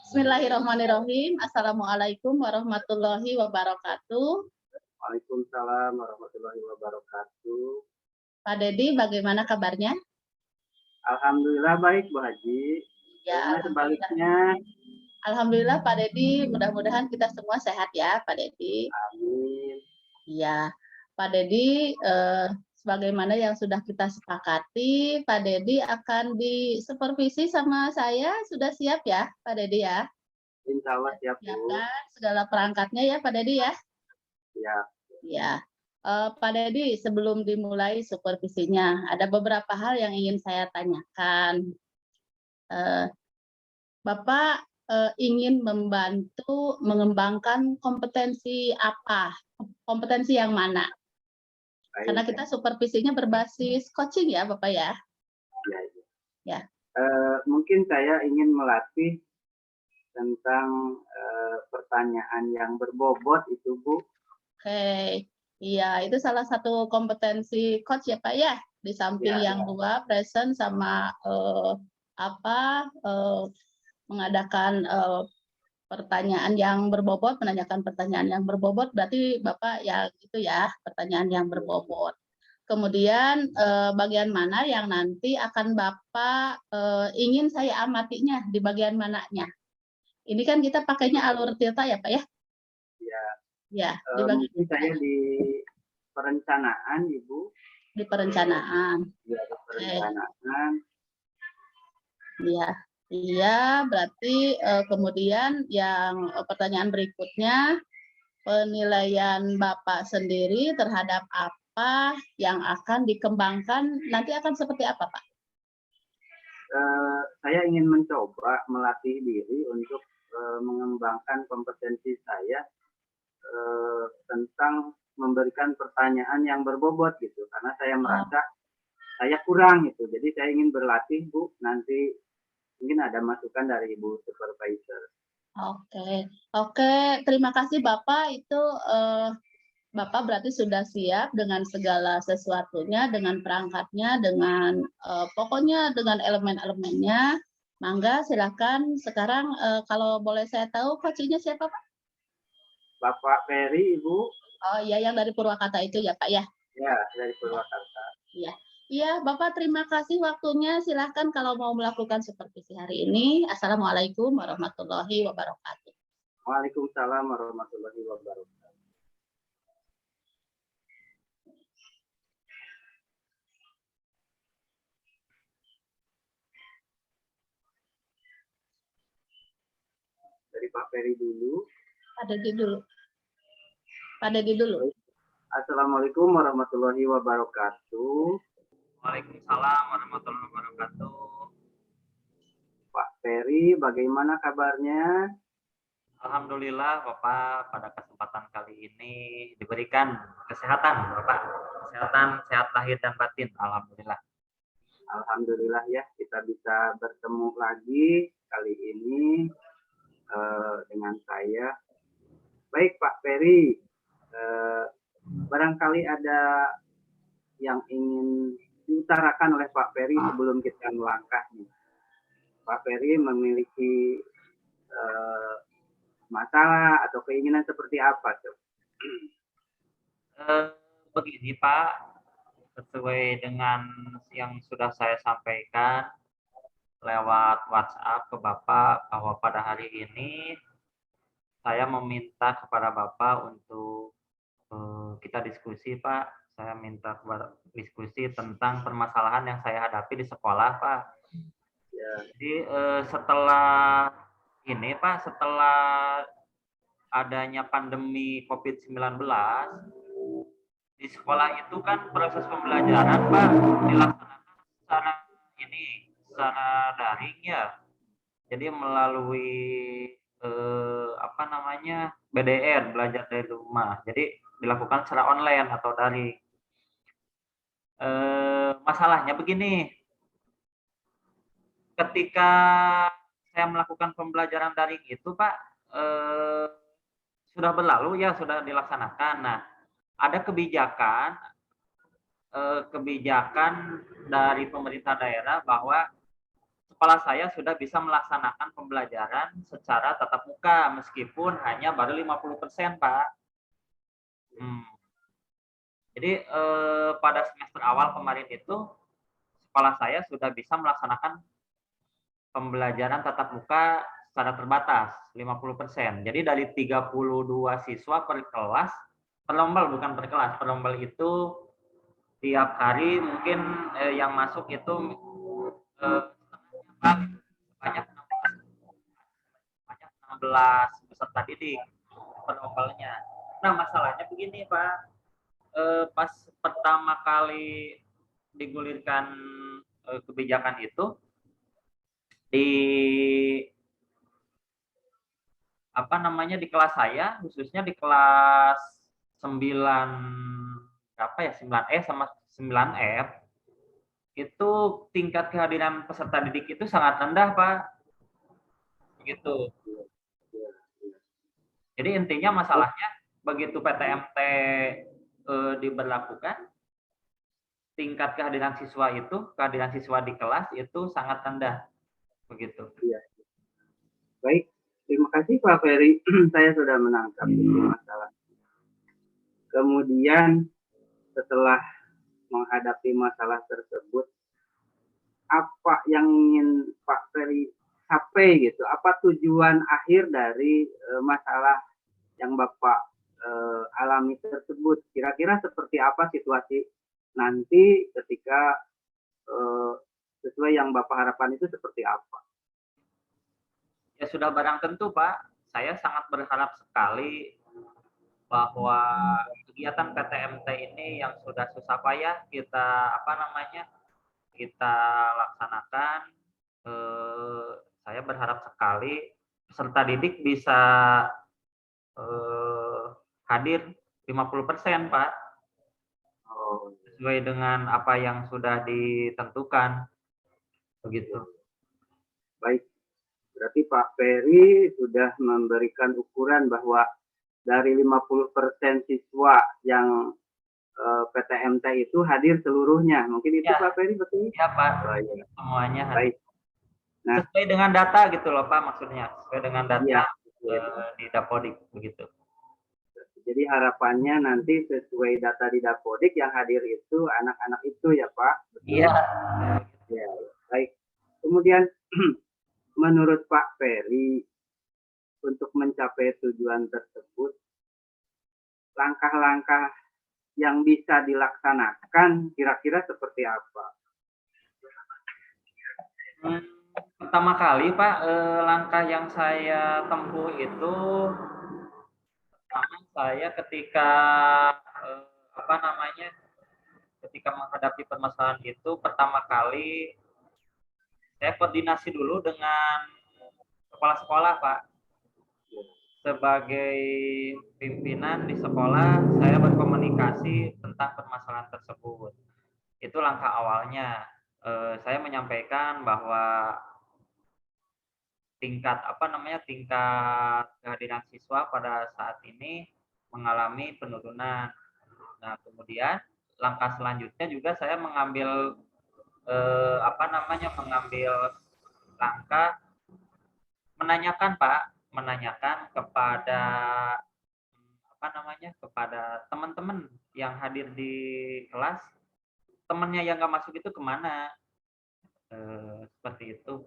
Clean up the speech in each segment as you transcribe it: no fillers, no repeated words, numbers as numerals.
Bismillahirrahmanirrahim. Assalamualaikum warahmatullahi wabarakatuh. Waalaikumsalam warahmatullahi wabarakatuh. Pak Dedi, bagaimana kabarnya? Alhamdulillah baik, Bu Haji. Ya, Sebaliknya. Alhamdulillah Pak Dedi, mudah-mudahan kita semua sehat ya Pak Dedi. Amin. Ya, Pak Dedi, sebagaimana yang sudah kita sepakati, Pak Dedi akan disupervisi sama saya. Sudah siap ya Pak Dedi ya? Insya Allah siap, Bu. Siapkan segala perangkatnya ya Pak Dedi ya? Siap. Ya, Pak Dedi, sebelum dimulai supervisinya, ada beberapa hal yang ingin saya tanyakan. Bapak ingin membantu mengembangkan kompetensi apa? Kompetensi yang mana? Baik. Karena kita supervisinya berbasis coaching ya, Bapak ya? Ya. Mungkin saya ingin melatih tentang pertanyaan yang berbobot itu, Bu. Oke, iya itu salah satu kompetensi coach ya Pak ya, di samping yang dua present sama mengadakan pertanyaan yang berbobot, menanyakan pertanyaan yang berbobot, berarti Bapak ya gitu ya, pertanyaan yang berbobot. Kemudian bagian mana yang nanti akan Bapak ingin saya amatinya di bagian mananya? Ini kan kita pakainya alur tilta ya Pak ya? Ya, mungkin saya di perencanaan, Ibu. Di perencanaan. Ya, di perencanaan. Iya, iya. Berarti kemudian yang pertanyaan berikutnya, penilaian Bapak sendiri terhadap apa yang akan dikembangkan nanti akan seperti apa, Pak? Saya ingin mencoba melatih diri untuk mengembangkan kompetensi saya tentang memberikan pertanyaan yang berbobot gitu, karena saya merasa saya kurang gitu. Jadi saya ingin berlatih, Bu. Nanti mungkin ada masukan dari Ibu Supervisor. Oke. Terima kasih Bapak. Itu Bapak berarti sudah siap dengan segala sesuatunya, dengan perangkatnya, dengan pokoknya dengan elemen-elemennya. Mangga silakan. Sekarang kalau boleh saya tahu coachingnya siapa Pak? Bapak Ferry, Ibu. Oh iya, yang dari Purwakarta itu ya Pak ya? Ya, dari Purwakarta. Iya, Bapak terima kasih waktunya. Silahkan kalau mau melakukan supervisi hari ini. Assalamualaikum warahmatullahi wabarakatuh. Waalaikumsalam warahmatullahi wabarakatuh. Dari Pak Ferry dulu. Pak Dedi dulu. Assalamualaikum warahmatullahi wabarakatuh. Waalaikumsalam warahmatullahi wabarakatuh. Pak Ferry, bagaimana kabarnya? Alhamdulillah Bapak, pada kesempatan kali ini diberikan kesehatan Bapak. Kesehatan, sehat lahir dan batin. Alhamdulillah. Alhamdulillah ya, kita bisa bertemu lagi kali ini dengan saya. Baik Pak Ferry, barangkali ada yang ingin diutarakan oleh Pak Ferry sebelum kita melangkah. Pak Ferry memiliki masalah atau keinginan seperti apa? Begini Pak, sesuai dengan yang sudah saya sampaikan lewat WhatsApp ke Bapak bahwa pada hari ini saya meminta kepada Bapak untuk kita diskusi Pak. Saya minta diskusi tentang permasalahan yang saya hadapi di sekolah Pak. Ya. Jadi setelah ini Pak, setelah adanya pandemi COVID-19 di sekolah itu kan proses pembelajaran Pak dilaksanakan secara daring ya. Jadi melalui BDR, belajar dari rumah. Jadi dilakukan secara online atau daring. Masalahnya begini, ketika saya melakukan pembelajaran daring itu Pak, sudah berlalu ya, sudah dilaksanakan. Nah, ada kebijakan dari pemerintah daerah bahwa kepala saya sudah bisa melaksanakan pembelajaran secara tatap muka meskipun hanya baru 50%, Pak. Jadi pada semester awal kemarin itu kepala saya sudah bisa melaksanakan pembelajaran tatap muka secara terbatas 50%. Jadi dari 32 siswa per kelas, perlombal bukan per kelas, perlombal itu tiap hari mungkin yang masuk itu banyak 16 peserta didik perlombalnya. Nah, masalahnya begini, Pak. Pas pertama kali digulirkan kebijakan itu di di kelas saya, khususnya di kelas 9 9E sama 9F, itu tingkat kehadiran peserta didik itu sangat rendah, Pak. Begitu. Jadi intinya masalahnya begitu PTMT diberlakukan, tingkat kehadiran siswa di kelas itu sangat rendah. Begitu. Iya. Baik, terima kasih Pak Ferry. Saya sudah menangkap masalah. Kemudian setelah menghadapi masalah tersebut, apa yang ingin Pak Ferry capai gitu? Apa tujuan akhir dari masalah yang Bapak alami tersebut? Kira-kira seperti apa situasi nanti ketika sesuai yang Bapak harapkan itu seperti apa? Ya sudah barang tentu, Pak. Saya sangat berharap sekali bahwa kegiatan PTMT ini yang sudah susah payah kita kita laksanakan. Saya berharap sekali peserta didik bisa hadir 50%, Pak. Sesuai dengan apa yang sudah ditentukan. Begitu. Baik. Berarti Pak Ferry sudah memberikan ukuran bahwa dari 50% siswa yang PTMT itu hadir seluruhnya. Mungkin itu ya. Pak Ferry betul? Iya, Pak. Semuanya hadir. Baik. Nah, sesuai dengan data gitu loh, Pak, maksudnya. Sesuai dengan data di Dapodik begitu. Jadi harapannya nanti sesuai data di Dapodik yang hadir itu anak-anak itu ya, Pak? Iya. Ya, baik. Kemudian menurut Pak Ferry, untuk mencapai tujuan tersebut, langkah-langkah yang bisa dilaksanakan kira-kira seperti apa? Pertama kali, Pak, langkah yang saya tempuh itu, pertama saya ketika ketika menghadapi permasalahan itu, pertama kali saya koordinasi dulu dengan kepala sekolah, Pak. Sebagai pimpinan di sekolah, saya berkomunikasi tentang permasalahan tersebut. Itu langkah awalnya. Saya menyampaikan bahwa tingkat kehadiran siswa pada saat ini mengalami penurunan. Nah, kemudian langkah selanjutnya juga saya mengambil langkah menanyakan, Pak, kepada kepada teman-teman yang hadir di kelas, temannya yang nggak masuk itu kemana, seperti itu.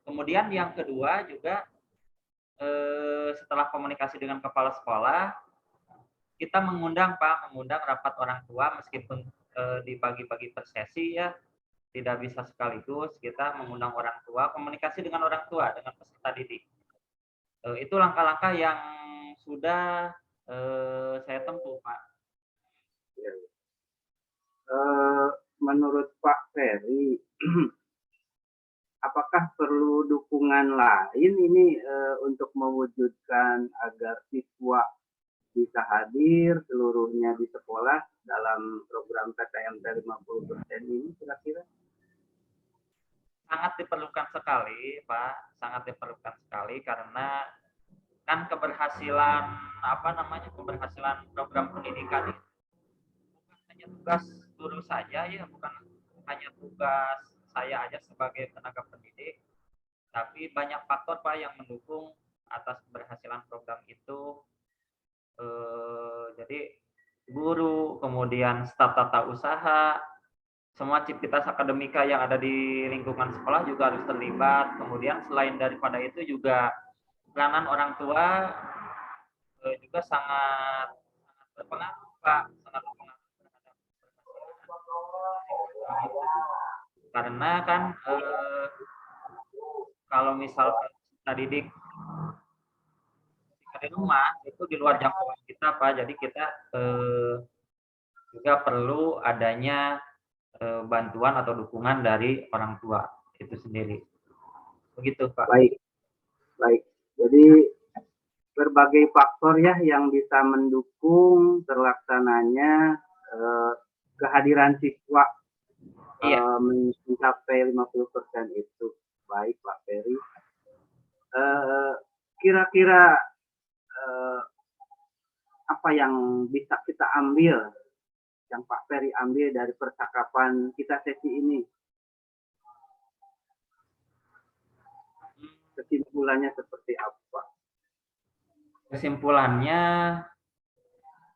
Kemudian yang kedua juga setelah komunikasi dengan kepala sekolah, kita mengundang rapat orang tua meskipun dibagi-bagi per sesi ya, tidak bisa sekaligus. Kita mengundang orang tua, komunikasi dengan orang tua, dengan peserta didik. Itu langkah-langkah yang sudah saya tempuh, Pak. Menurut Pak Ferry, apakah perlu dukungan lain ini untuk mewujudkan agar siswa bisa hadir seluruhnya di sekolah dalam program PTMT 50% ini kira-kira? Sangat diperlukan sekali, Pak. Sangat diperlukan sekali karena kan keberhasilan program pendidikan itu bukan hanya tugas guru saja ya, bukan hanya tugas saya aja sebagai tenaga pendidik, tapi banyak faktor Pak yang mendukung atas keberhasilan program itu. Jadi guru, kemudian staf tata usaha, semua civitas akademika yang ada di lingkungan sekolah juga harus terlibat. Kemudian selain daripada itu juga peranan orang tua juga sangat berpengaruh Pak, sangat berpengaruh terhadap keberhasilan itu. Karena kan kalau misalkan kita didik di rumah itu di luar jangkauan kita Pak, jadi kita juga perlu adanya bantuan atau dukungan dari orang tua itu sendiri. Begitu Pak. Baik, baik. Jadi berbagai faktor ya yang bisa mendukung terlaksananya kehadiran siswa mencapai 50% itu. Baik Pak Ferry. Kira-kira apa yang bisa kita ambil, yang Pak Ferry ambil dari percakapan kita sesi ini? Kesimpulannya seperti apa? Kesimpulannya,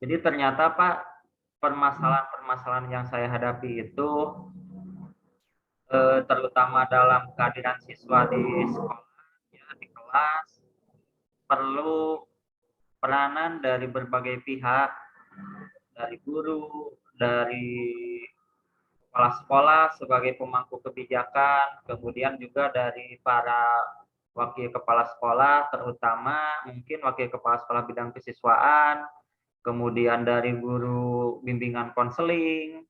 jadi ternyata Pak, permasalahan-permasalahan yang saya hadapi itu terutama dalam kehadiran siswa di sekolah, ya, di kelas, perlu peranan dari berbagai pihak, dari guru, dari kepala sekolah sebagai pemangku kebijakan, kemudian juga dari para wakil kepala sekolah, terutama mungkin wakil kepala sekolah bidang kesiswaan, kemudian dari guru bimbingan konseling,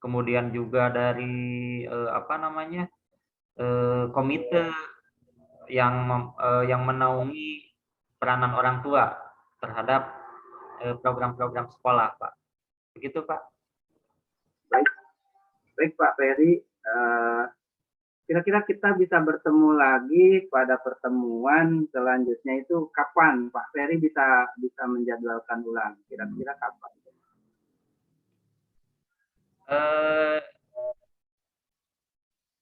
kemudian juga dari komite yang menaungi peranan orang tua terhadap program-program sekolah, Pak. Begitu, Pak. Baik Pak Ferry, kira-kira kita bisa bertemu lagi pada pertemuan selanjutnya itu kapan Pak Ferry bisa menjadwalkan ulang? Kira-kira kapan?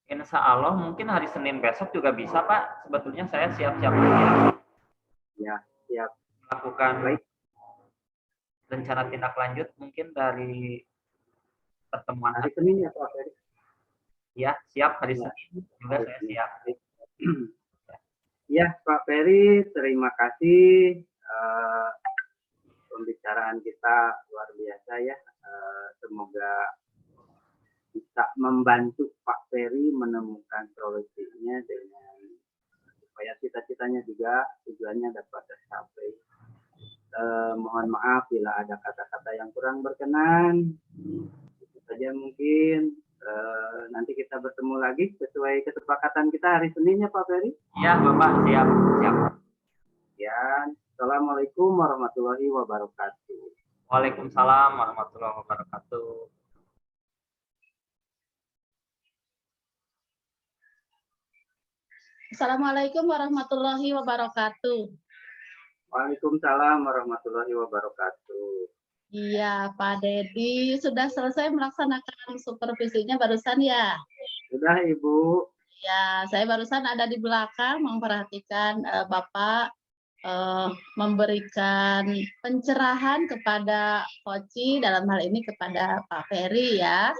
Insya Allah mungkin hari Senin besok juga bisa Pak. Sebetulnya saya siap-siap Ya, siap. Melakukan Baik. Rencana tindak lanjut mungkin dari pertemuan hari Senin ya Pak Ferry? Ya, siap hari Senin juga saya siap. Ya Pak Ferry, terima kasih. Pembicaraan kita luar biasa ya. Semoga bisa membantu Pak Ferry menemukan solusinya dengan supaya cita-citanya juga tujuannya dapat tercapai. Mohon maaf bila ada kata-kata yang kurang berkenan. Itu saja mungkin. Nanti kita bertemu lagi sesuai kesepakatan kita hari Senin ya Pak Ferry. Ya Bapak, siap. Ya, Assalamualaikum warahmatullahi wabarakatuh. Waalaikumsalam warahmatullahi wabarakatuh. Assalamualaikum warahmatullahi wabarakatuh. Waalaikumsalam warahmatullahi wabarakatuh. Iya, Pak Dedi sudah selesai melaksanakan supervisinya barusan ya? Sudah Ibu. Ya, saya barusan ada di belakang memperhatikan Bapak memberikan pencerahan kepada Koci, dalam hal ini kepada Pak Ferry ya.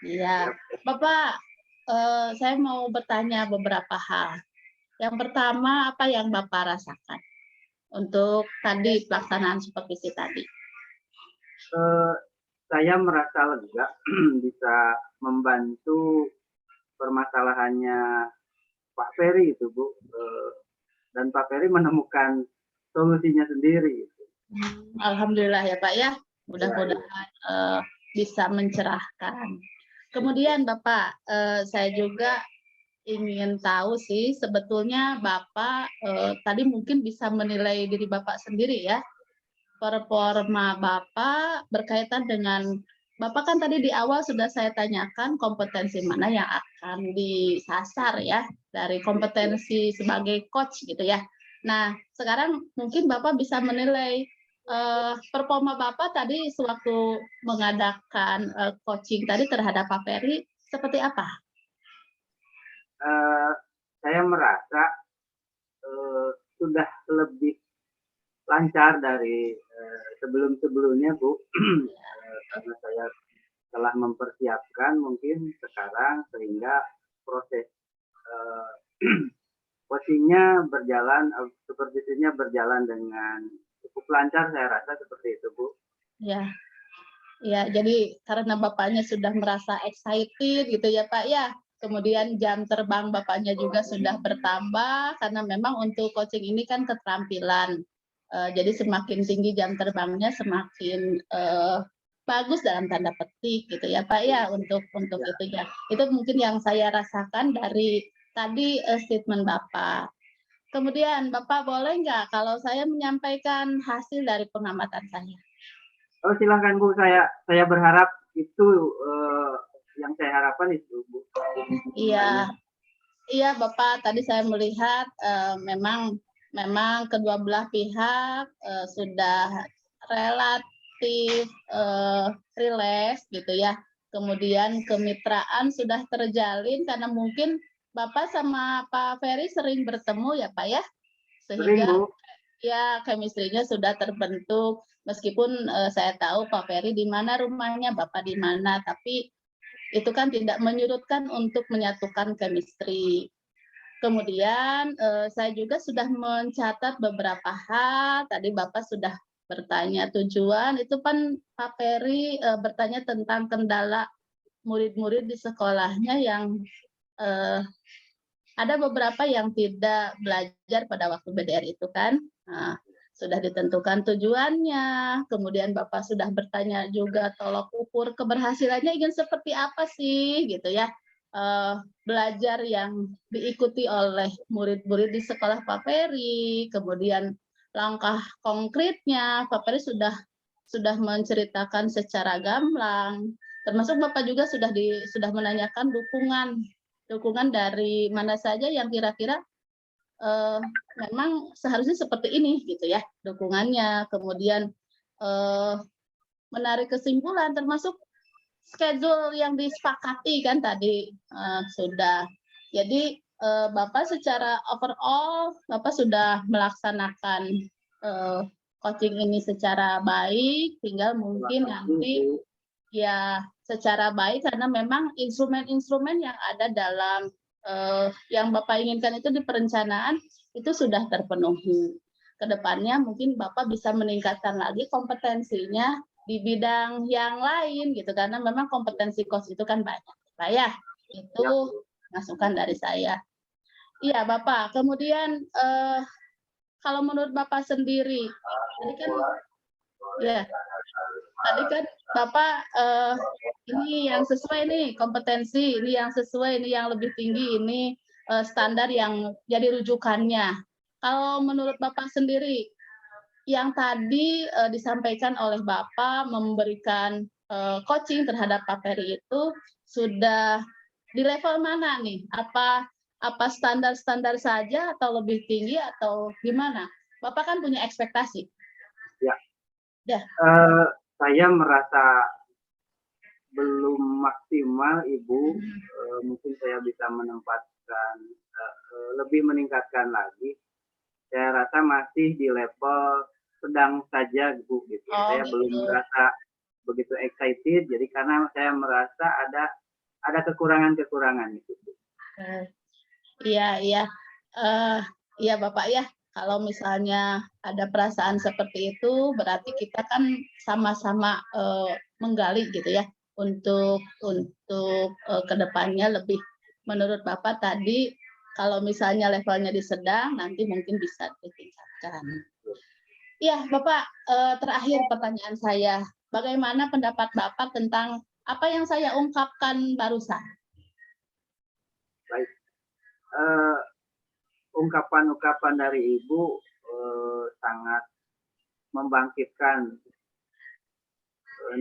Iya, Bapak, saya mau bertanya beberapa hal. Yang pertama, apa yang Bapak rasakan untuk tadi pelaksanaan supervisi tadi? Saya merasa lega bisa membantu permasalahannya Pak Ferry itu Bu, dan Pak Ferry menemukan solusinya sendiri. Alhamdulillah ya Pak ya, mudah-mudahan bisa mencerahkan. Kemudian Bapak, saya juga ingin tahu sih sebetulnya Bapak tadi mungkin bisa menilai diri Bapak sendiri ya, performa Bapak berkaitan dengan Bapak kan tadi di awal sudah saya tanyakan kompetensi mana yang akan disasar ya, dari kompetensi sebagai coach gitu ya. Nah, sekarang mungkin Bapak bisa menilai performa Bapak tadi sewaktu mengadakan coaching tadi terhadap Pak Ferry seperti apa? eh, saya merasa sudah lebih lancar dari sebelum-sebelumnya, Bu. Karena saya telah mempersiapkan mungkin sekarang sehingga proses coaching-nya berjalan, supervisinya berjalan dengan cukup lancar, saya rasa seperti itu, Bu. Ya, ya. Jadi karena bapaknya sudah merasa excited gitu ya Pak ya. Kemudian jam terbang bapaknya juga sudah bertambah karena memang untuk coaching ini kan keterampilan. Jadi semakin tinggi jam terbangnya semakin bagus dalam tanda petik gitu ya Pak ya untuk itu ya. Itu mungkin yang saya rasakan dari tadi statement Bapak. Kemudian Bapak boleh nggak kalau saya menyampaikan hasil dari pengamatan saya? Oh, silakan Bu, saya berharap itu yang saya harapkan itu, Bu. Iya, iya Bapak. Tadi saya melihat memang kedua belah pihak sudah relatif rileks gitu ya. Kemudian kemitraan sudah terjalin karena mungkin Bapak sama Pak Ferry sering bertemu ya Pak ya, Sering, sehingga Bu. ya chemistry-nya sudah terbentuk. Meskipun saya tahu Pak Ferry di mana rumahnya, Bapak di mana, tapi itu kan tidak menyurutkan untuk menyatukan chemistry. Kemudian saya juga sudah mencatat beberapa hal. Tadi Bapak sudah bertanya tujuan, itu kan Pak Ferry bertanya tentang kendala murid-murid di sekolahnya yang ada beberapa yang tidak belajar pada waktu BDR itu kan. Nah, sudah ditentukan tujuannya, kemudian Bapak sudah bertanya juga tolok ukur keberhasilannya ingin seperti apa sih gitu ya. Belajar yang diikuti oleh murid-murid di sekolah Pak Ferry, kemudian langkah konkretnya Pak Ferry sudah menceritakan secara gamblang, termasuk Bapak juga sudah menanyakan dukungan dari mana saja yang kira-kira memang seharusnya seperti ini gitu ya dukungannya, kemudian menarik kesimpulan termasuk schedule yang disepakati kan tadi sudah. Jadi Bapak secara overall Bapak sudah melaksanakan coaching ini secara baik, tinggal mungkin nanti ya secara baik karena memang instrumen-instrumen yang ada dalam yang Bapak inginkan itu di perencanaan itu sudah terpenuhi. Kedepannya mungkin Bapak bisa meningkatkan lagi kompetensinya di bidang yang lain gitu karena memang kompetensi coach itu kan banyak, Pak ya. Itu masukan dari saya. Iya Bapak. Kemudian kalau menurut Bapak sendiri, tadi kan Bapak ini yang sesuai nih kompetensi, ini yang sesuai, ini yang lebih tinggi, ini standar yang jadi rujukannya. Kalau menurut Bapak sendiri, yang tadi disampaikan oleh Bapak memberikan coaching terhadap Pak Ferry itu sudah di level mana nih? Apa standar-standar saja atau lebih tinggi atau gimana? Bapak kan punya ekspektasi. Ya. Ya. Saya merasa belum maksimal, Ibu. Mungkin saya bisa menempatkan lebih meningkatkan lagi. Saya rasa masih di level sedang saja, Bu. Gitu. Saya belum merasa begitu excited. Jadi karena saya merasa ada kekurangan-kekurangan itu. Iya, iya. Iya Bapak ya. Kalau misalnya ada perasaan seperti itu, berarti kita kan sama-sama menggali gitu ya untuk kedepannya lebih. Menurut Bapak tadi, kalau misalnya levelnya di sedang, nanti mungkin bisa ditingkatkan. Iya Bapak, terakhir pertanyaan saya, bagaimana pendapat Bapak tentang apa yang saya ungkapkan barusan? Baik. Ungkapan-ungkapan dari Ibu sangat membangkitkan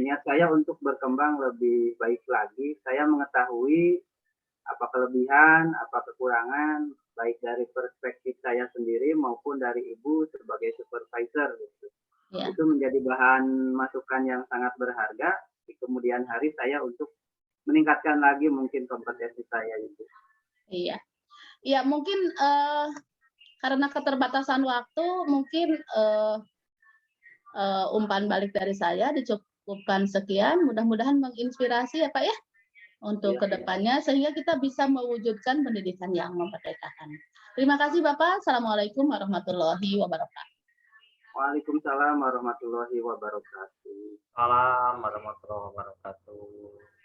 niat saya untuk berkembang lebih baik lagi. Saya mengetahui apa kelebihan, apa kekurangan, baik dari perspektif saya sendiri maupun dari Ibu sebagai supervisor. Gitu. Ya. Itu menjadi bahan masukan yang sangat berharga di kemudian hari saya untuk meningkatkan lagi mungkin kompetensi saya itu. Iya. Ya mungkin karena keterbatasan waktu mungkin umpan balik dari saya dicukupkan sekian. Mudah-mudahan menginspirasi ya Pak ya untuk Iya, kedepannya sehingga kita bisa mewujudkan pendidikan yang memerdekakan. Terima kasih Bapak. Assalamualaikum warahmatullahi wabarakatuh. Waalaikumsalam warahmatullahi wabarakatuh. Salam warahmatullahi wabarakatuh.